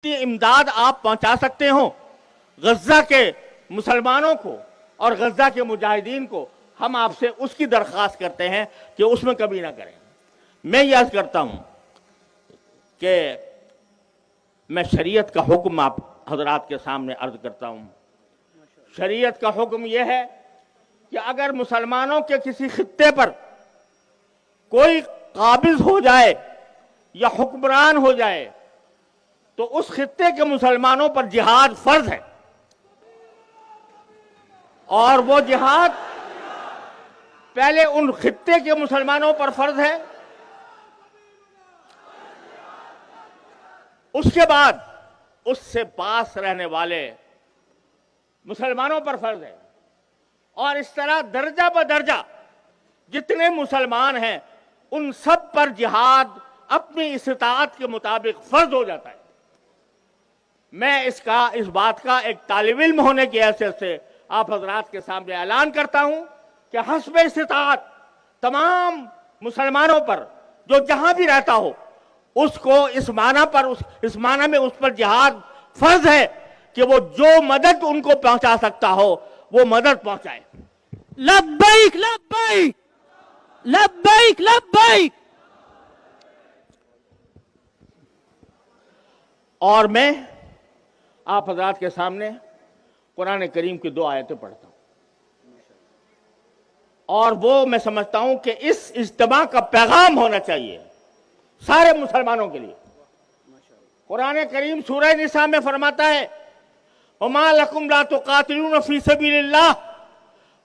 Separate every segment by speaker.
Speaker 1: امداد آپ پہنچا سکتے ہو غزہ کے مسلمانوں کو اور غزہ کے مجاہدین کو، ہم آپ سے اس کی درخواست کرتے ہیں کہ اس میں کمی نہ کریں۔ میں یہ عرض کرتا ہوں کہ میں شریعت کا حکم آپ حضرات کے سامنے عرض کرتا ہوں۔ شریعت کا حکم یہ ہے کہ اگر مسلمانوں کے کسی خطے پر کوئی قابض ہو جائے یا حکمران ہو جائے تو اس خطے کے مسلمانوں پر جہاد فرض ہے، اور وہ جہاد پہلے ان خطے کے مسلمانوں پر فرض ہے، اس کے بعد اس سے پاس رہنے والے مسلمانوں پر فرض ہے، اور اس طرح درجہ بدرجہ جتنے مسلمان ہیں ان سب پر جہاد اپنی استطاعت کے مطابق فرض ہو جاتا ہے۔ میں اس بات کا ایک طالب علم ہونے کی حیثیت سے آپ حضرات کے سامنے اعلان کرتا ہوں کہ حسب استطاعت تمام مسلمانوں پر جو جہاں بھی رہتا ہو اس کو اس معنی میں اس پر جہاد فرض ہے کہ وہ جو مدد ان کو پہنچا سکتا ہو وہ مدد پہنچائے۔
Speaker 2: لبیک لبیک لبیک لبیک۔
Speaker 1: اور میں آپ حضرات کے سامنے قرآن کریم کی 2 آیتیں پڑھتا ہوں، اور وہ میں سمجھتا ہوں کہ اس اجتماع کا پیغام ہونا چاہیے سارے مسلمانوں کے لیے۔ قرآن کریم سورہ نساء میں فرماتا ہے وَمَا لَكُمْ لَا تُقَاتِلُونَ فِي سَبِيلِ اللَّهِ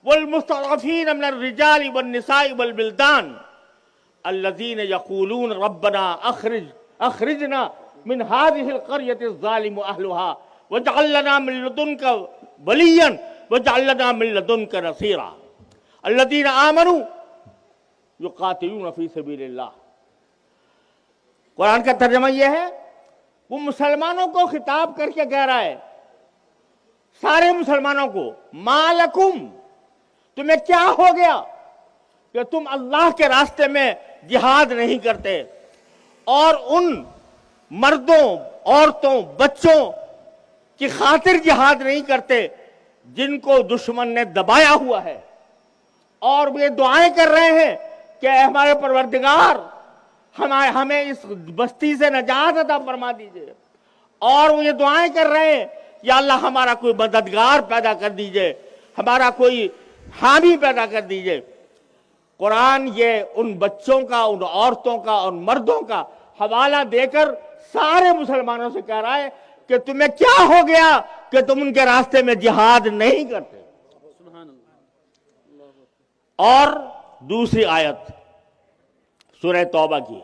Speaker 1: وَالْمُسْتَضْعَفِينَ مِنَ الرِّجَالِ وَالنِّسَاءِ وَالْوِلْدَانِ الَّذِينَ يَقُولُونَ رَبَّنَا أَخْرِجْنَا مِنْ هَذِهِ الْقَرْيَةِ الظَّالِمِ أَهْلُهَا وَاجْعَل لَّنَا مِن لَّدُنكَ وَلِيًّا وَاجْعَل لَّنَا مِن لَّدُنكَ نَصِيرًا الَّذِينَ آمَنُوا يُقَاتِلُونَ فِي سَبِيلِ اللَّهِ۔ قرآن کا ترجمہ یہ ہے، وہ مسلمانوں کو خطاب کر کے کہہ رہا ہے، سارے مسلمانوں کو، ما لکم، تمہیں کیا ہو گیا کہ تم اللہ کے راستے میں جہاد نہیں کرتے اور ان مردوں، عورتوں، بچوں کی خاطر جہاد نہیں کرتے جن کو دشمن نے دبایا ہوا ہے، اور وہ یہ دعائیں کر رہے ہیں کہ اے ہمارے پروردگار ہمیں اس بستی سے نجات عطا فرما دیجئے، اور وہ یہ دعائیں کر رہے ہیں یا اللہ ہمارا کوئی مددگار پیدا کر دیجئے، ہمارا کوئی حامی پیدا کر دیجئے۔ قرآن یہ ان بچوں کا، ان عورتوں کا، ان مردوں کا حوالہ دے کر سارے مسلمانوں سے کہہ رہا ہے کہ تمہیں کیا ہو گیا کہ تم ان کے راستے میں جہاد نہیں کرتے۔ اور دوسری آیت سورہ توبہ کی،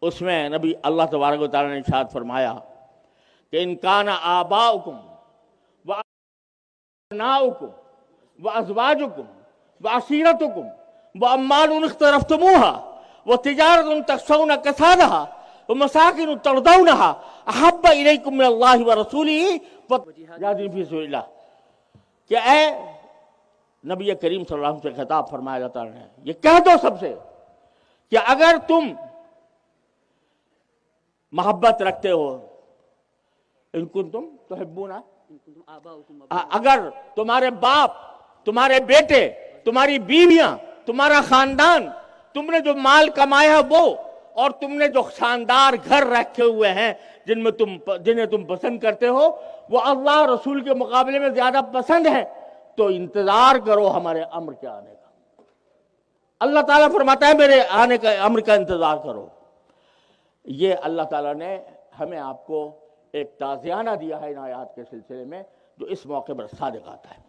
Speaker 1: اس میں نبی اللہ تبارک و تعالیٰ نے ارشاد فرمایا کہ ان کان آباؤکم وابناؤکم وازواجکم وعشیرتکم واموال اقترفتموها وتجارة تخشون کسادها ومساکن ترضونها احب الیکم من اللہ ورسولہ وجہاد فی سبیل اللہ، کہ اے نبی کریم صلی اللہ علیہ وسلم سے خطاب فرمایا جاتا ہے، یہ کہہ دو سب سے کہ اگر تم محبت رکھتے ہو، ان کنتم تحبون، اگر تمہارے باپ، تمہارے بیٹے، تمہاری بیویاں، تمہارا خاندان، تم نے جو مال کمایا وہ، اور تم نے جو شاندار گھر رکھے ہوئے ہیں جنہیں تم پسند کرتے ہو، وہ اللہ رسول کے مقابلے میں زیادہ پسند ہے، تو انتظار کرو ہمارے امر کے آنے کا۔ اللہ تعالیٰ فرماتا ہے میرے آنے کا امر کا انتظار کرو۔ یہ اللہ تعالیٰ نے ہمیں آپ کو ایک تعزیانہ دیا ہے ان آیات کے سلسلے میں جو اس موقع پر صادق آتا ہے۔